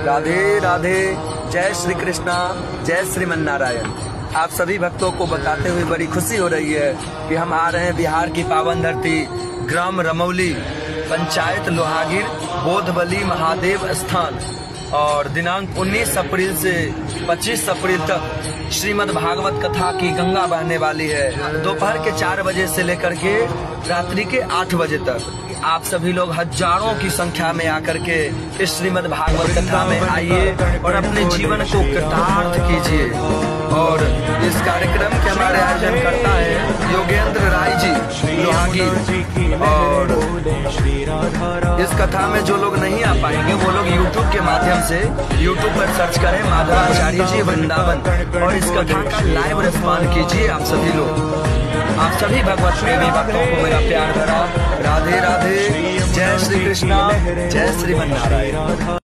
राधे राधे। जय श्री कृष्णा, जय श्रीमन नारायण। आप सभी भक्तों को बताते हुए बड़ी खुशी हो रही है कि हम आ रहे हैं बिहार की पावन धरती ग्राम रमौली, पंचायत लोहागिर, बोधबली महादेव स्थान। और दिनांक 19 अप्रैल से 25 अप्रैल तक श्रीमद् भागवत कथा की गंगा बहने वाली है। दोपहर के 4 बजे से लेकर के रात्रि के 8 बजे तक आप सभी लोग हजारों की संख्या में आकर के इस श्रीमद् भागवत कथा में आइए और अपने जीवन को कृतार्थ कीजिए। और इस कार्यक्रम के हमारे आयोजन करता है योगेंद्र राय जी लोहागिर। और इस कथा में जो लोग नहीं आ पाएंगे वो लोग YouTube के माध्यम से YouTube पर सर्च करें माधवाचार्य जी वृंदावन और इस कथा का लाइव रिस्पॉन्ड कीजिए। आप सभी लोग, आप सभी भगवत प्रेमी भक्तों को मेरा प्यार भरा राधे राधे। जय श्री कृष्णा, जय श्रीमन नारायण।